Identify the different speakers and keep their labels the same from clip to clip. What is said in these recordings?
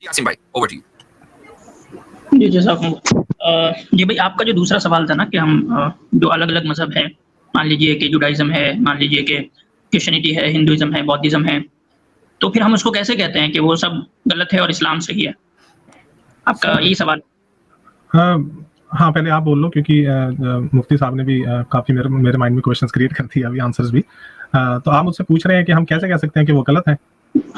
Speaker 1: यासिन भाई, over to you.
Speaker 2: जी, जी भाई, आपका जो दूसरा सवाल था ना कि हम जो अलग-अलग मज़हब हैं, मान लीजिए कि जुडाइज़्म है, मान लीजिए कि क्रिश्चियनिटी है, हिंदुइज़्म है, बौद्धिज़्म है, तो फिर हम उसको कैसे कहते हैं कि वो सब गलत है और इस्लाम सही है? आपका
Speaker 3: सर
Speaker 2: यही सवाल?
Speaker 3: हाँ, पहले आप बोल लो क्योंकि मुफ्ती साहब ने भी काफ़ी मेरे माइंड में क्वेश्चंस क्रिएट कर दिए, अभी आंसर्स भी। तो आप मुझसे पूछ रहे हैं कि हम कैसे कह सकते हैं कि वो गलत है?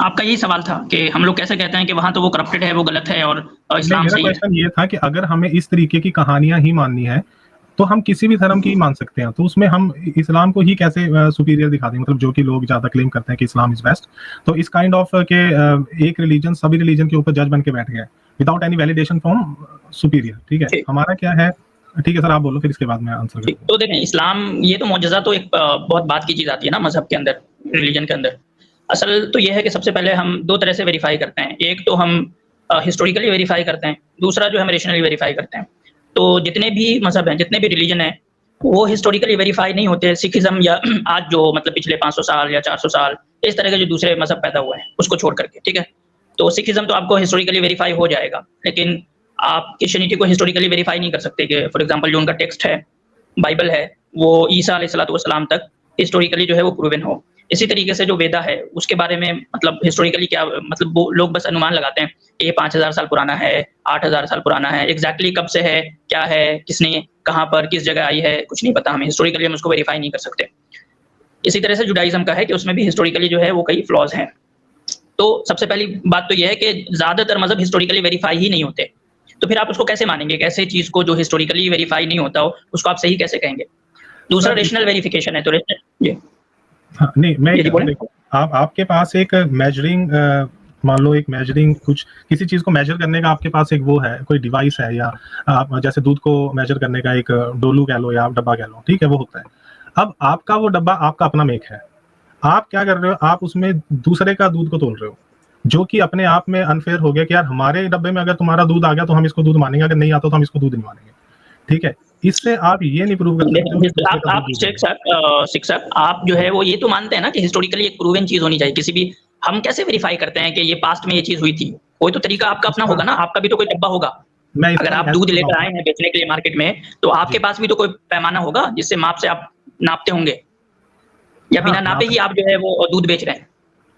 Speaker 2: आपका यही सवाल था कि हम लोग कैसे कहते हैं कि वहाँ तो वो करप्टेड है, वो गलत है और
Speaker 3: नहीं,
Speaker 2: इस्लाम
Speaker 3: मेरा
Speaker 2: सही है?
Speaker 3: क्वेश्चन ये था कि अगर हमें इस तरीके की कहानियाँ ही माननी है, तो हम किसी भी धर्म की ही मान सकते हैं। तो उसमें हम इस्लाम को ही कैसे सुपीरियर दिखा दें? मतलब जो कि लोग ज़्यादा क्लेम करते हैं कि इस्लाम इज़ बेस्ट। तो इस काइंड ऑफ के एक रिलीजन सभी रिलीजन के ऊपर जज बन के बैठ गया है, without any validation from superior, ठीक है?
Speaker 2: ठीक।
Speaker 3: हमारा क्या है? ठीक है सर, आप बोलो फिर इसके बाद मैं आंसर
Speaker 2: ठीक,
Speaker 3: करूँगा।
Speaker 2: तो देखें इस्लाम ये तो मौजज़ा तो एक बहुत बात की चीज़ आती है ना मज़हब के अंदर, रिलीजन के अंदर। असल तो ये है कि सबसे पहले हम 2 तरह से वेरीफ़ाई करते हैं। एक तो हम हिस्टोरिकली वेरीफ़ाई करते हैं, दूसरा जो है हम रेशनली वेरीफ़ाई करते हैं। तो जितने भी मज़हब हैं, जितने भी रिलीजन हैं, वो हिस्टोरिकली वेरीफ़ाई नहीं होते। सिखिज़्म या आज जो मतलब पिछले 500 साल या 400 साल, इस तरह के जो दूसरे मज़हब पैदा हुए हैं, उसको छोड़ कर के, ठीक है? तो सिखिज़्म तो आपको हिस्टोरिकली वेरीफ़ाई हो जाएगा, लेकिन आप क्रिश्चियनिटी को हिस्टोरिकली वेरीफ़ाई नहीं कर सकते कि फॉर एग्ज़ाम्पल जो उनका टेक्स्ट है, बाइबल है, वो ईसा अलैहिस्सलातु वस्सलाम तक हिस्टोरिकली जो है वो प्रूवन हो। इसी तरीके से जो वेदा है, उसके बारे में मतलब हिस्टोरिकली क्या मतलब वो लोग बस अनुमान लगाते हैं, ये 5000 साल पुराना है, 8000 साल पुराना है, एग्ज़ैक्टली कब से है, क्या है, किसने, कहाँ पर, किस जगह आई है, कुछ नहीं पता हमें, हिस्टोरिकली हम उसको वेरीफ़ाई नहीं कर सकते। इसी तरह से जुडाइज़्म का है कि उसमें भी हिस्टोरिकली जो है वो कई फ्लॉज़ हैं। तो सबसे पहली बात तो ये है कि ज़्यादातर मज़हब हिस्टोरिकली वेरीफ़ाई ही नहीं होते। तो फिर आप उसको कैसे मानेंगे? कैसे चीज़ को जो हिस्टोरिकली वेरीफ़ाई नहीं होता हो, उसको आप सही कैसे कहेंगे? दूसरा
Speaker 3: सर
Speaker 2: रेशनल वेरिफिकेशन है तो जी,
Speaker 3: हाँ, नहीं मैं
Speaker 2: जी, जी बोलें।
Speaker 3: देखो, आपके पास एक मेजरिंग मान लो एक मेजरिंग कुछ किसी चीज को मेजर करने का आपके पास एक वो है, कोई डिवाइस है, या आप जैसे दूध को मेजर करने का एक डोलू कह लो या आप डब्बा कह लो, ठीक है, वो होता है। अब आपका वो डब्बा आपका अपना मेक है, आप क्या कर रहे हो? आप उसमें दूसरे का दूध को तोल रहे हो, जो कि अपने आप में अनफेयर हो गया कि यार हमारे डब्बे में अगर तुम्हारा दूध आ गया तो हम इसको दूध मानेंगे, अगर नहीं आता तो हम इसको दूध नहीं मानेंगे, ठीक है? इससे आप ये नहीं प्रूव कर सकते हो कि दूसरे का
Speaker 2: आप
Speaker 3: दूध
Speaker 2: शिक्षक आप जो है वो ये तो मानते हैं ना कि हिस्टोरिकली एक प्रूवन चीज़ होनी चाहिए किसी भी। हम कैसे वेरीफ़ाई करते हैं कि ये पास्ट में ये चीज़ हुई थी? कोई तो तरीका आपका अपना होगा ना, आपका भी तो कोई डब्बा होगा।
Speaker 3: मैं
Speaker 2: अगर
Speaker 3: इसका
Speaker 2: आप दूध लेकर आए हैं बेचने के लिए मार्केट में, तो आपके पास भी तो कोई पैमाना होगा जिससे माप से आप नापते होंगे, या बिना नापे ही आप जो है वो दूध बेच रहे हैं?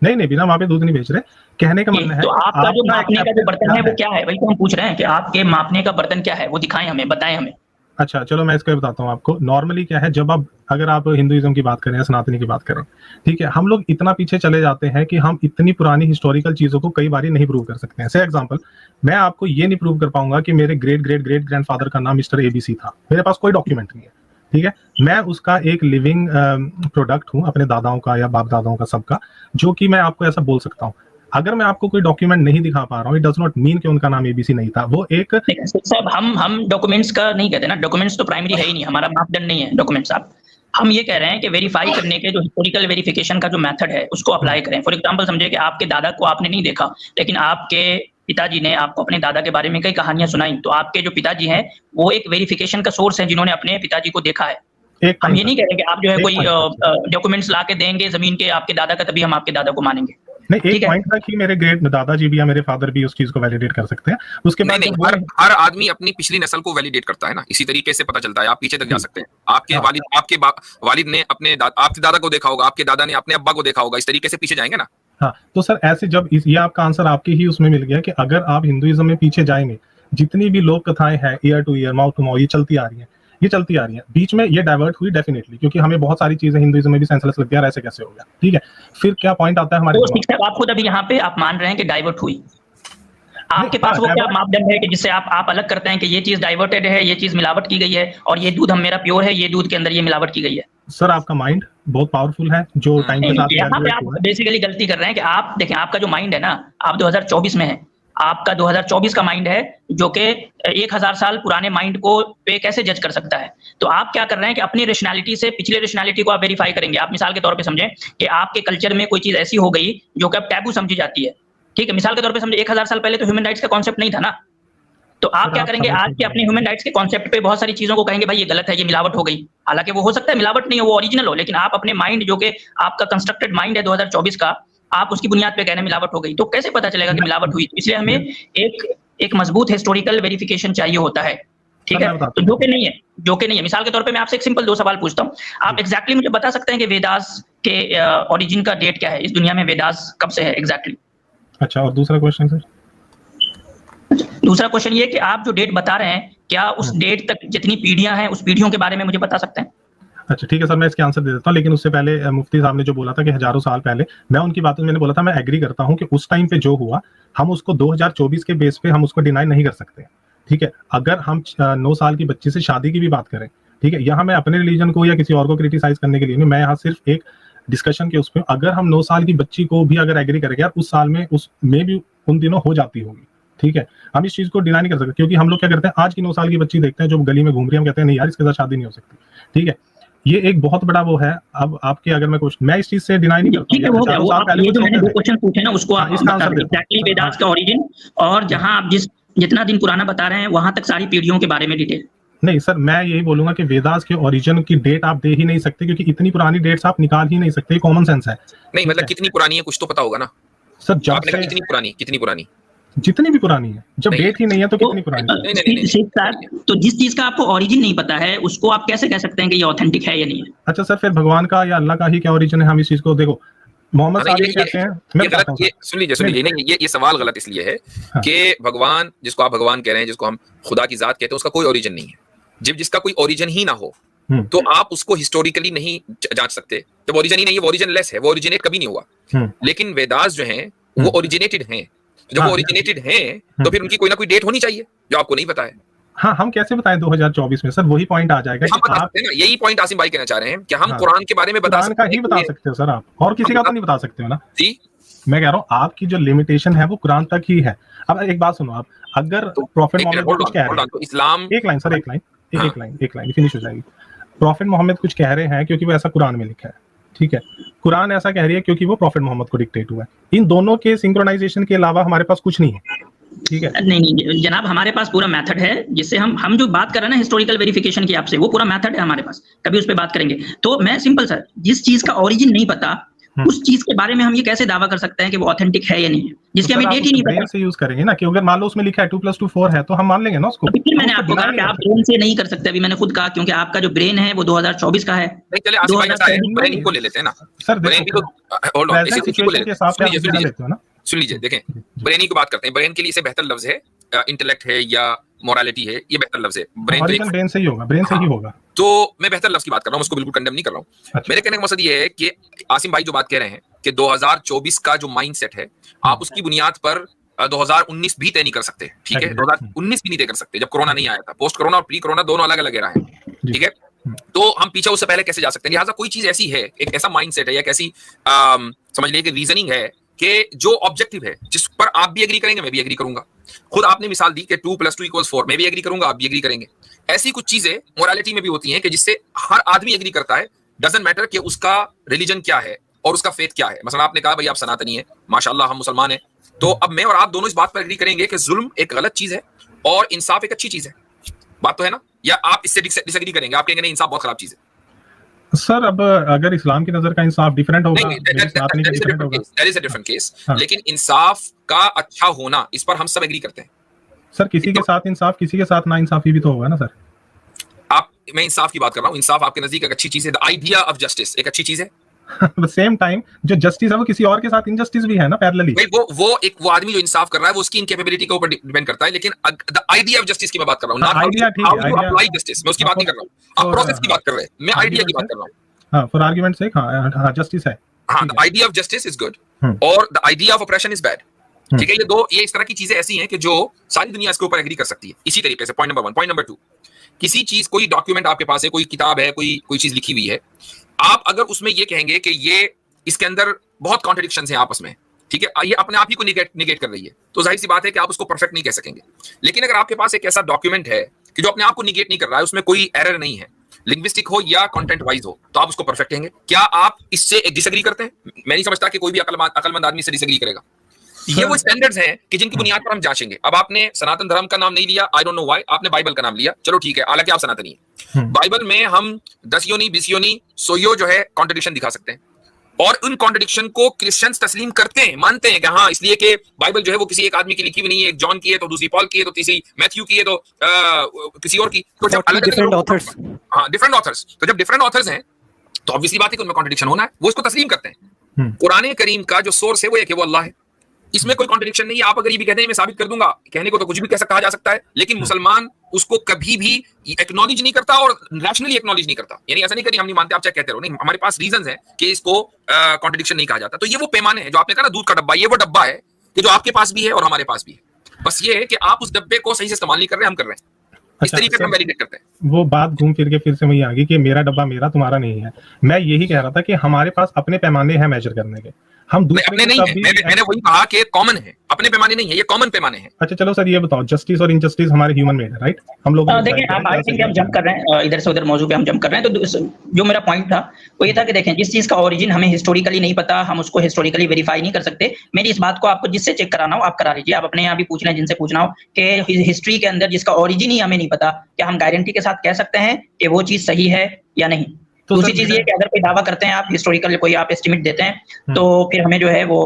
Speaker 3: नहीं नहीं, बिना मापे दूध नहीं बेच रहे। कहने का मतलब है
Speaker 2: तो आपका जो
Speaker 3: आपका
Speaker 2: मापने का जो बर्तन है वो
Speaker 3: है।
Speaker 2: क्या है? वही तो हम पूछ रहे हैं कि आपके मापने का बर्तन क्या है? वो दिखाएँ हमें, बताएँ हमें।
Speaker 3: अच्छा चलो मैं इसका बताता हूँ आपको। नॉर्मली क्या है, जब आप अगर आप हिंदुइज्म की बात करें या सनातनी की बात करें, ठीक है, हम लोग इतना पीछे चले जाते हैं कि हम इतनी पुरानी हिस्टोरिकल चीजों को कई बारी नहीं प्रूव कर सकते हैं। से एग्जांपल, मैं आपको ये नहीं प्रूव कर पाऊंगा कि मेरे ग्रेट ग्रेट ग्रेट ग्रैंडफादर का नाम मिस्टर एबीसी था, मेरे पास कोई डॉक्यूमेंट नहीं है, ठीक है। मैं उसका एक लिविंग प्रोडक्ट हूँ, अपने दादाओं का या बाप दादाओं का सबका, जो कि मैं आपको ऐसा बोल सकता हूँ। अगर मैं आपको कोई डॉक्यूमेंट नहीं दिखा पा रहा हूँ, इट डज नॉट मीन कि उनका नाम एबीसी नहीं था। वो एक
Speaker 2: साहब हम डॉक्यूमेंट्स का नहीं कहते ना, डॉक्यूमेंट्स तो प्राइमरी है ही नहीं, हमारा मापदंड नहीं है डॉक्यूमेंट्स। आप हम ये कह रहे हैं कि वेरीफाई करने के जो हिस्टोरिकल वेरिफिकेशन का जो मेथड है उसको अप्लाई करें। फॉर एग्जांपल समझिए कि आपके दादा को आपने नहीं देखा, लेकिन आपके पिताजी ने आपको अपने दादा के बारे में कई कहानियां सुनाई, तो आपके जो पिताजी हैं वो एक वेरिफिकेशन का सोर्स है जिन्होंने अपने पिताजी को देखा है। हम ये नहीं कह रहे कि आप जो है कोई डॉक्यूमेंट्स ला के देंगे जमीन के आपके दादा का, तभी हम आपके दादा को मानेंगे।
Speaker 3: नहीं, एक पॉइंट था कि मेरे ग्रेट दादाजी भी या मेरे फादर भी उस चीज को वैलिडेट कर सकते हैं। उसके बाद
Speaker 1: नहीं, हर आदमी अपनी पिछली नस्ल को वैलिडेट करता है ना, इसी तरीके से पता चलता है। आप पीछे तक जा सकते हैं। आपके वालिद ने अपने आपके दादा को देखा होगा, आपके दादा ने अपने अब्बा को देखा होगा, इस तरीके से पीछे जाएंगे ना।
Speaker 3: हाँ, तो सर ऐसे जब ये आपका आंसर आपके ही उसमें मिल गया कि अगर आप हिंदुइज्म में पीछे जाएंगे, जितनी भी लोक कथाएं हैं year to year, mouth to mouth, ये चलती आ रही हैं, बीच में ये डाइवर्ट हुई डेफिनेटली, क्योंकि हमें बहुत सारी चीजें हिंदुइज्म में भी सेंसलेस लगती है, ऐसे कैसे हो गया, ठीक है। फिर क्या पॉइंट आता है हमारे
Speaker 2: तो आप खुद अभी यहाँ पे आप मान रहे हैं कि डाइवर्ट हुई, आपके पास वो क्या मापदंड है कि जिससे आप अलग करते हैं कि ये चीज डाइवर्टेड है, ये चीज मिलावट की गई है, और ये दूध हम मेरा प्योर है, ये दूध के अंदर ये मिलावट की गई है?
Speaker 3: सर आपका माइंड बहुत पावरफुल है, जो टाइम के साथ
Speaker 2: यहाँ पे आप बेसिकली गलती कर रहे हैं कि आप देखें, आपका जो माइंड है ना, आप 2024 में है, आपका 2024 का माइंड है जो कि 1000 साल पुराने माइंड को पे कैसे जज कर सकता है। तो आप क्या कर रहे हैं कि अपनी रेशनैलिटी से पिछले रेशनैलिटी को आप वेरीफाई करेंगे। आप मिसाल के तौर पे समझें कि आपके कल्चर में कोई चीज ऐसी हो गई जो कि अब टैबू समझी जाती है, ठीक है। मिसाल के तौर पे समझे 1000 साल पहले तो ह्यूमन राइट्स का कॉन्सेप्ट नहीं था ना, तो आप क्या करेंगे, आज के अपने ह्यूमन राइट्स के कॉन्सेप्ट पे बहुत सारी चीजों को कहेंगे भाई ये गलत है, ये मिलावट हो गई। हालांकि वो हो सकता है मिलावट नहीं हो, वो ओरिजिनल हो, लेकिन आप अपने माइंड जो कि आपका कंस्ट्रक्टेड माइंड है 2024 का, आप उसकी बुनियाद पे कह रहे हैं मिलावट हो गई, तो कैसे पता चलेगा कि मिलावट हुई? इसलिए हमें एक मजबूत हिस्टोरिकल वेरिफिकेशन चाहिए होता है, ठीक है? तो जो कि नहीं है। मिसाल के तौर पे मैं आपसे एक सिंपल 2 सवाल पूछता हूँ। आप एग्जैक्टली मुझे बता सकते हैं कि वेदास के ओरिजिन का डेट क्या है? इस दुनिया में वेदास कब से है एग्जैक्टली?
Speaker 3: अच्छा, और दूसरा क्वेश्चन सर?
Speaker 2: दूसरा क्वेश्चन ये कि आप जो डेट बता रहे हैं, क्या उस डेट तक जितनी पीढ़ियां हैं, उस पीढ़ियों के बारे में मुझे बता सकते हैं?
Speaker 3: अच्छा ठीक है सर, मैं इसके आंसर दे देता हूँ, लेकिन उससे पहले मुफ्ती साहब ने जो बोला था कि हजारों साल पहले, मैं उनकी बातों में मैंने बोला था मैं एग्री करता हूँ कि उस टाइम पे जो हुआ हम उसको 2024 के बेस पे हम उसको डिनाई नहीं कर सकते, ठीक है? अगर हम 9 साल की बच्ची से शादी की भी बात करें, ठीक है, यहाँ मैं अपने रिलीजन को या किसी और को क्रिटिसाइज करने के लिए नहीं, मैं यहाँ सिर्फ एक डिस्कशन के उस पर, अगर हम 9 साल की बच्ची को भी अगर एग्री करेंगे यार उस साल में उसमें भी उन दिनों हो जाती होगी, ठीक है, हम इस चीज को डिनाई नहीं कर सकते, क्योंकि हम लोग क्या करते हैं आज की 9 साल की बच्ची देखते हैं जो गली में घूम रही है, हम कहते हैं नहीं यार इसके साथ शादी नहीं हो सकती, ठीक है? ये एक बहुत बड़ा वो है। अब आपके अगर मैं इस चीज से डिनाई नहीं करता,
Speaker 2: ठीक है, वो ये जो मैंने 2 क्वेश्चन पूछे ना उसको आप
Speaker 3: इसका आंसर
Speaker 2: एग्जैक्टली वेदास का ओरिजिन, और जहां आप जितना दिन पुराना बता रहे हैं वहां तक सारी पीढ़ियों के बारे में डिटेल।
Speaker 3: नहीं सर, मैं यही बोलूंगा कि वेदास के ओरिजिन की डेट आप दे ही नहीं सकते, क्योंकि इतनी पुरानी डेट्स आप निकाल ही नहीं सकते, कॉमन सेंस है।
Speaker 1: नहीं मतलब कितनी पुरानी है कुछ तो पता होगा ना
Speaker 3: सर, जब
Speaker 1: आपने कहा कितनी पुरानी
Speaker 3: जितनी भी पुरानी है, जब डेट ही नहीं है तो कितनी पुरानी
Speaker 2: है? तो जिस चीज का आपको ओरिजिन नहीं पता है उसको आप कैसे कह सकते हैं कि ये ऑथेंटिक है या नहीं है?
Speaker 3: अच्छा सर, फिर भगवान का या अल्लाह का ही क्या ओरिजिन है? हम इस चीज को देखो, मोहम्मद साहब ये कहते हैं, मैं बताता हूं,
Speaker 1: सुन लीजिए नहीं, ये सवाल गलत इसलिए है कि भगवान, जिसको आप भगवान कह रहे हैं, जिसको हम खुदा की जात कहते हैं, उसका कोई ओरिजिन नहीं है। जब जिसका कोई ओरिजिन ही ना हो तो आप उसको हिस्टोरिकली नहीं जांच सकते। जब ओरिजिन ही नहीं है, वो ओरिजिन लेस है, वो ओरिजिनेट कभी नहीं हुआ। लेकिन वेदास जो हैं वो ओरिजिनेटेड हैं, जब वो ओरिजिनेटेड हैं तो फिर उनकी कोई ना कोई डेट होनी चाहिए जो आपको नहीं पता है।
Speaker 3: हाँ, हम कैसे बताएं 2024 में? सर वही पॉइंट आ जाएगा
Speaker 1: हम बता सकते हैं ना, यही पॉइंट आसिम भाई कहना चाह रहे हैं कि हम कुरान के बारे में बता सकते हैं।
Speaker 3: बता सकते हो सर आप, और किसी का तो नहीं बता सकते हो ना
Speaker 1: जी।
Speaker 3: मैं कह रहा हूँ आपकी जो लिमिटेशन है वो कुरान तक ही है। अब एक बात सुनो, आप अगर प्रॉफिट मोहम्मद कुछ कह रहे हैं,
Speaker 1: इस्लाम
Speaker 3: एक लाइन फिनिश हो जाएगी। प्रॉफिट मोहम्मद कुछ कह रहे हैं क्योंकि वो ऐसा कुरान में लिखा है, ठीक है? कुरान ऐसा कह रही है क्योंकि वो प्रॉफिट मोहम्मद को डिक्टेट हुआ है। इन दोनों के सिंक्रोनाइजेशन के अलावा हमारे पास कुछ नहीं है, ठीक है?
Speaker 2: नहीं जनाब, हमारे पास पूरा मेथड है जिससे हम जो बात कर रहे हैं ना हिस्टोरिकल वेरिफिकेशन की आपसे, वो पूरा मेथड है हमारे पास, कभी उस पर बात करेंगे। तो मैं सिंपल सर, जिस चीज का ओरिजिन नहीं पता उस चीज के बारे में हम ये कैसे दावा कर सकते हैं कि वो ऑथेंटिक है या नहीं है, जिसकी हमें डेट ही नहीं पता?
Speaker 3: से यूज करेंगे ना, कि अगर मान लो उसमें लिखा है 2 + 2 4 है तो हम मान लेंगे ना उसको।
Speaker 2: फिर मैंने आपको कहा कि आप ब्रेन से नहीं कर सकते, अभी मैंने खुद कहा, क्योंकि आपका जो ब्रेन है वो 2024 का है।
Speaker 1: नहीं चले आसिम भाई, ब्रेन को ले लेते हैं ना सर, ब्रेन को होल्ड ऑन, इसी को ले लेते हैं। सुन लीजिए, देखें, ब्रेन की बात करते हैं। ब्रेन के लिए इससे बेहतर लफ्ज है इंटेलेक्ट है या मोरालिटी है, ये बेहतर लफ्ज है।
Speaker 3: ब्रेन से ही होगा, ब्रेन से ही होगा।
Speaker 1: तो मैं बेहतर लफ्ज की बात कर रहा हूँ, उसको बिल्कुल कंडेम नहीं कर रहा हूँ। अच्छा। मेरे कहने का मकसद ये है कि आसिम भाई जो बात कह रहे हैं कि 2024 का जो माइंडसेट है, आप उसकी बुनियाद पर 2019 भी तय नहीं कर सकते, ठीक है? 2019 भी नहीं तय कर सकते जब कोरोना नहीं आया था। पोस्ट कोरोना और प्री कोरोना दोनों अलग अलग एरा है, ठीक है? तो हम पीछे उससे पहले कैसे जा सकते हैं? लिहाजा कोई चीज ऐसी है, एक ऐसा माइंडसेट है या एक ऐसी समझ लीजिए कि रीजनिंग है कि जो ऑब्जेक्टिव है, जिस पर आप भी एग्री करेंगे, मैं भी एग्री करूंगा। खुद आपने मिसाल दी कि 2 + 2 = 4, मैं भी एग्री करूंगा, आप भी एग्री करेंगे। ऐसी कुछ चीजें मोरालिटी में भी होती हैं कि जिससे हर आदमी एग्री करता है, डजंट मैटर कि उसका रिलीजन क्या है और उसका फेथ क्या है। मसलन आपने कहा भाई आप सनातनी है, माशाल्लाह हम मुसलमान हैं, तो अब मैं और आप दोनों इस बात पर एग्री करेंगे कि जुल्म एक गलत चीज है और इंसाफ एक अच्छी चीज है। बात तो है ना? या आप इससे डिसएग्री करेंगे, आप कहेंगे नहीं इंसाफ बहुत खराब चीज है?
Speaker 3: सर अब अगर इस्लाम की नजर का इंसाफ डिफरेंट होगा,
Speaker 1: लेकिन इंसाफ का अच्छा होना, इस पर हम सब एग्री करते हैं।
Speaker 3: सर किसी के साथ इंसाफ, किसी के साथ ना इंसाफी भी तो होगा ना सर।
Speaker 1: मैं इंसाफ की बात कर रहा हूँ। इंसाफ आपके नजदीक एक अच्छी चीज है, द आइडिया ऑफ जस्टिस एक अच्छी चीज है।
Speaker 3: सेम टाइम जो जस्टिस है वो किसी और के साथ इनजस्टिस भी है ना, पैरेलली।
Speaker 1: वो आदमी जो इंसाफ कर रहा है वो उसकी इनकैपेबिलिटी के ऊपर डिपेंड करता है, लेकिन द आइडिया ऑफ जस्टिस की मैं बात कर रहा हूं, नॉट आइडिया, ठीक है, अप्लाई जस्टिस, मैं उसकी बात नहीं कर रहा हूं। आप प्रोसेस की बात कर रहे हैं, मैं आइडिया की बात कर रहा हूं।
Speaker 3: हां, फॉर आर्गुमेंट से हां जस्टिस है।
Speaker 1: हां, the idea of justice is good और the idea of operation is bad, ठीक है? ये इस तरह की चीजें ऐसी हैं कि जो सारी दुनिया इसके ऊपर एग्री कर सकती है। इसी तरीके से पॉइंट नंबर 1। पॉइंट नंबर 2, किसी चीज, कोई डॉक्यूमेंट आपके पास है, कोई किताब है, कोई चीज लिखी हुई है, आप अगर उसमें ये कहेंगे कि ये इसके अंदर बहुत कॉन्ट्रडिक्शंस हैं आपस में, ठीक है, ये अपने आप ही को निगेट कर रही है, तो जाहिर सी बात है कि आप उसको परफेक्ट नहीं कह सकेंगे। लेकिन अगर आपके पास एक ऐसा डॉक्यूमेंट है कि जो अपने आप को निगेट नहीं कर रहा है, उसमें कोई एरर नहीं है, लिंग्विस्टिक हो या कंटेंट वाइज हो, तो आप उसको परफेक्ट कहेंगे। क्या आप इससे डिसएग्री करते हैं? मैं नहीं समझता कि कोई भी अकलमंद आदमी से डिसएग्री करेगा। ये वो स्टैंडर्ड्स हैं कि जिनकी बुनियाद पर हम जांचेंगे। अब आपने सनातन धर्म का नाम नहीं लिया, आई डोंट नो व्हाई, आपने बाइबल का नाम लिया, चलो ठीक है, हालांकि आप सनातनी हैं। बाइबल में हम 10 योनि 20 योनि 100 जो है कॉन्ट्रडिक्शन दिखा सकते हैं, और उन कॉन्ट्रडिक्शन को क्रिश्चियंस तस्लीम करते हैं, मानते हैं कि हाँ इसलिए कि बाइबल जो है वो किसी एक आदमी की लिखी हुई नहीं है, एक जॉन की है तो दूसरी पॉल की है तो तीसरी मैथ्यू की है तो किसी और की। तो जब अलग डिफरेंट ऑथर्स, हाँ डिफरेंट ऑथर्स, तो जब डिफरेंट ऑथर्स हैं तो ऑब्वियसली बात है कि उनमें कॉन्ट्रडिक्शन होना है, वो इसको तस्लीम करते हैं। कुरान करीम का जो सोर्स है वो एक है, वो अल्लाह है, इसमें कोई कॉन्ट्रडिक्शन नहीं है। आप अगर ये भी कहते हैं मैं साबित कर दूंगा, कहने को तो कुछ भी कहा जा सकता है, लेकिन मुसलमान उसको कभी भी एक्नॉलेज नहीं करता और रैशनली एक्नॉलेज नहीं करता। यानी ऐसा नहीं करिए हम नहीं मानते, आप चाहे कहते रहो, नहीं हमारे पास रीजंस हैं कि इसको कॉन्ट्रडिक्शन नहीं कहा जाता। तो ये वो पैमाने हैं जो आपने कहा ना, दूध का डब्बा, ये वो डब्बा है कि जो आपके पास भी है और हमारे पास भी है। बस ये है कि आप उस डब्बे को सही से इस्तेमाल नहीं कर रहे, हम कर रहे हैं। इस तरीके से हम वैलिडेट करते हैं।
Speaker 3: वो बात घूम फिर के फिर से वही आ गई कि मेरा डब्बा मेरा, तुम्हारा नहीं है। मैं यही कह रहा था कि हमारे पास अपने पैमाने हैं मेजर करने के, हम दूसरे
Speaker 1: अपने नहीं है। मैंने वही कहा कि कॉमन है, अपने पैमाने नहीं है, ये कॉमन पैमाने हैं।
Speaker 3: अच्छा चलो सर ये बताओ, जस्टिस और इनजस्टिस हमारे ह्यूमन मेड है, राइट? हम लोग
Speaker 2: देखिए आप आई थिंक हम जंप कर रहे हैं इधर से उधर मौजू पे, हम जंप कर रहे हैं। तो जो मेरा पॉइंट था वो ये था कि देखें, जिस चीज का ओरिजिन हमें हिस्टोरिकली नहीं पता, हम उसको हिस्टोरिकली वेरीफाई नहीं कर सकते। मेरी इस बात को आपको जिससे चेक कराना हो आप करा लीजिए, आप अपने यहाँ भी पूछ लें जिनसे पूछना हो कि हिस्ट्री के अंदर जिसका ओरिजिन ही हमें नहीं पता, क्या हम गारंटी के साथ कह सकते हैं कि वो चीज सही है या नहीं? तो दूसरी चीज ये कि अगर कोई दावा करते हैं आप, हिस्टोरिकल कोई आप एस्टिमेट देते हैं, तो फिर हमें जो है वो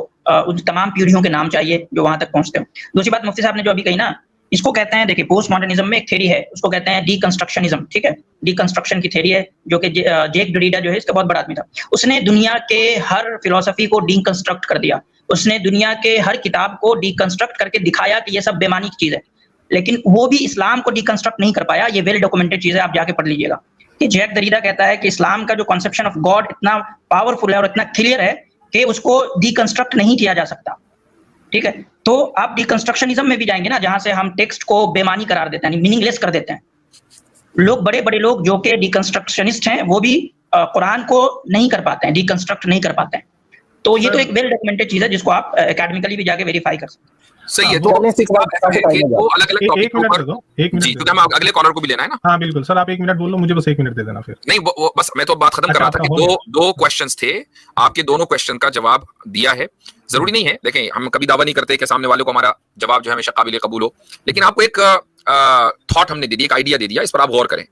Speaker 2: उन तमाम पीढ़ियों के नाम चाहिए जो वहां तक पहुंचते हो। दूसरी बात मुफ्ती साहब ने जो अभी कही ना, इसको कहते हैं, देखिए पोस्ट मॉडर्निज्म में एक थ्योरी है, उसको कहते हैं डीकंस्ट्रक्शनिज्म, ठीक है? डीकंस्ट्रक्शन की थ्योरी है जो कि जेक डरीडा जो है इसका बहुत बड़ा आदमी था, उसने दुनिया के हर फिलोसफी को डीकंस्ट्रक्ट कर दिया, उसने दुनिया के हर किताब को डीकंस्ट्रक्ट करके दिखाया कि ये सब बेमानी की चीज है, लेकिन वो भी इस्लाम को डीकंस्ट्रक्ट नहीं कर पाया। ये वेल डॉक्यूमेंटेड चीज है, आप जाके पढ़ लीजिएगा कि जैक दरीडा कहता है कि इस्लाम का जो कॉन्सेप्शन ऑफ गॉड इतना पावरफुल है और इतना क्लियर है कि उसको डीकंस्ट्रक्ट नहीं किया जा सकता, ठीक है? तो आप डीकंस्ट्रक्शनिज्म में भी जाएंगे ना, जहां से हम टेक्स्ट को बेमानी करार देते हैं, मीनिंगलेस कर देते हैं। लोग बड़े बड़े लोग जो कि डीकंस्ट्रक्शनिस्ट हैं वो भी कुरान को नहीं कर पाते हैं, डीकंस्ट्रक्ट नहीं कर पाते हैं। तो ये तो एक वेल डॉक्यूमेंटेड चीज है जिसको आप एकेडमिकली भी जाके वेरीफाई कर सकते हैं।
Speaker 1: सही है। तो अलग-अलग टॉपिक पर जी, तो हम अगले कॉलर को भी लेना है ना?
Speaker 3: हाँ बिल्कुल सर, आप 1 मिनट बोल लो, मुझे बस 1 मिनट दे देना फिर।
Speaker 1: नहीं वो बस मैं तो बात खत्म कर रहा था कि दो क्वेश्चंस थे, आपके दोनों क्वेश्चन का जवाब दिया है। जरूरी नहीं है, देखें हम कभी दावा नहीं करते कि सामने वाले को हमारा जवाब जो है हमेशा काबिल कबूल हो, लेकिन आपको एक थॉट हमने दे दी, एक आइडिया दे दिया, इस पर आप गौर करें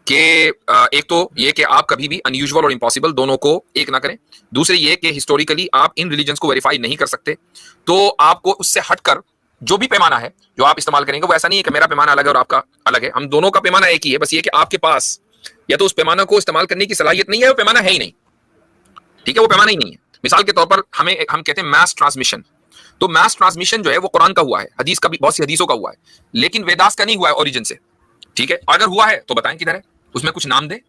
Speaker 1: कि एक तो ये कि आप कभी भी अनयूजुअल और इम्पॉसिबल दोनों को एक ना करें। दूसरी ये कि हिस्टोरिकली आप इन रिलीजन्स को वेरीफाई नहीं कर सकते, तो आपको उससे हटकर जो भी पैमाना है जो आप इस्तेमाल करेंगे वो ऐसा नहीं है कि मेरा पैमाना अलग है और आपका अलग है। हम दोनों का पैमाना एक ही है, बस ये कि आपके पास या तो उस पैमाना को इस्तेमाल करने की सलाहियत नहीं है, वो पैमाना है ही नहीं, ठीक है? वो पैमाना ही नहीं है। मिसाल के तौर पर हम कहते हैं मैस ट्रांसमिशन, तो मैस ट्रांसमिशन जो है वो कुरान का हुआ है, हदीस का भी, बहुत सी हदीसों का हुआ है, लेकिन वेदास का नहीं हुआ है ओरिजिन से, ठीक है? अगर हुआ है तो बताएं किधर है, उसमें कुछ नाम दे।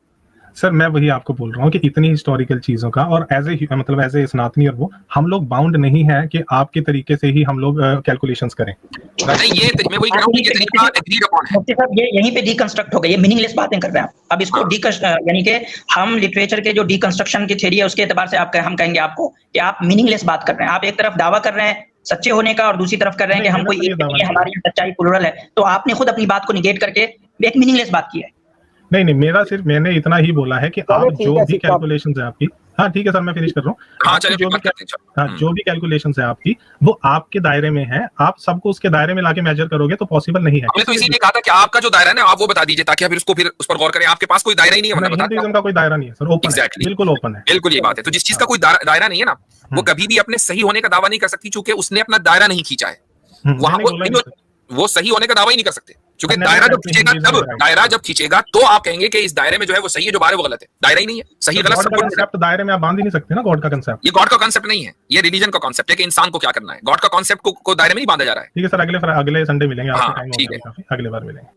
Speaker 3: सर मैं वही आपको बोल रहा हूँ कि इतनी हिस्टोरिकल चीजों का और एज ए सनातनी और वो हम लोग बाउंड नहीं है कि आपके तरीके से ही हम लोग कैलकुलेशंस करें।
Speaker 1: नहीं ये मैं वही कह रहा हूं कि ये तरीका एग्रीड अपॉन है।
Speaker 2: मुफ्ती साहब ये यहीं पे डीकंस्ट्रक्ट हो गई, ये मीनिंगलेस बातें कर रहे हैं अब इसको यानी कि हम लिटरेचर के जो डीकंस्ट्रक्शन की थ्योरी है उसके एतबार से हम कहेंगे आपको कि आप मीनिंगलेस बात कर रहे हैं। आप एक तरफ दावा कर रहे हैं सच्चे होने का और दूसरी तरफ कर रहे हैं कि हम कोई हमारी सच्चाई प्लुरल है, तो आपने खुद अपनी बात को निगेट करके एक मीनिंगलेस बात की है।
Speaker 3: नहीं मेरा सिर्फ मैंने इतना ही बोला है कि आप जो भी कैलकुलेशंस है आपकी, हाँ ठीक है सर मैं फिनिश कर रहा हूँ, जो भी कैलकुलेशंस है आपकी वो आपके दायरे में है, आप सबको उसके दायरे में लाके मेजर करोगे तो पॉसिबल नहीं है।
Speaker 1: हमने तो इसीलिए कहा था कि आपका जो दायरा है ना आप वो बता दीजिए ताकि फिर उस पर गौर करें। आपके पास कोई दायरा ही नहीं है,
Speaker 3: हिंदुइज्म का कोई दायरा नहीं है सर, ओपन है, बिल्कुल ओपन है,
Speaker 1: बिल्कुल ये बात है। तो जिस चीज का कोई दायरा नहीं है ना वो कभी भी अपने सही होने का दावा नहीं कर सकती, क्योंकि उसने अपना दायरा नहीं खींचा है। वहां वो सही होने का दावा ही नहीं कर सकते, क्योंकि दायरा जब खींचेगा तो आप कहेंगे कि इस दायरे में जो है वो सही है, जो बाहर है वो गलत है। दायरा ही नहीं है, सही गलत सब
Speaker 3: कांसेप्ट दायरे में आप बांध ही नहीं सकते ना। गॉड का कांसेप्ट,
Speaker 1: ये गॉड का कांसेप्ट नहीं है, ये रिलीजन का कांसेप्ट है कि इंसान को क्या करना है। गॉड का कांसेप्ट को दायरे में नहीं बांधा जा रहा है।
Speaker 3: ठीक है सर, अगले संडे मिलेंगे,
Speaker 1: हाँ, ठीक है,
Speaker 3: अगले बार मिलेंगे।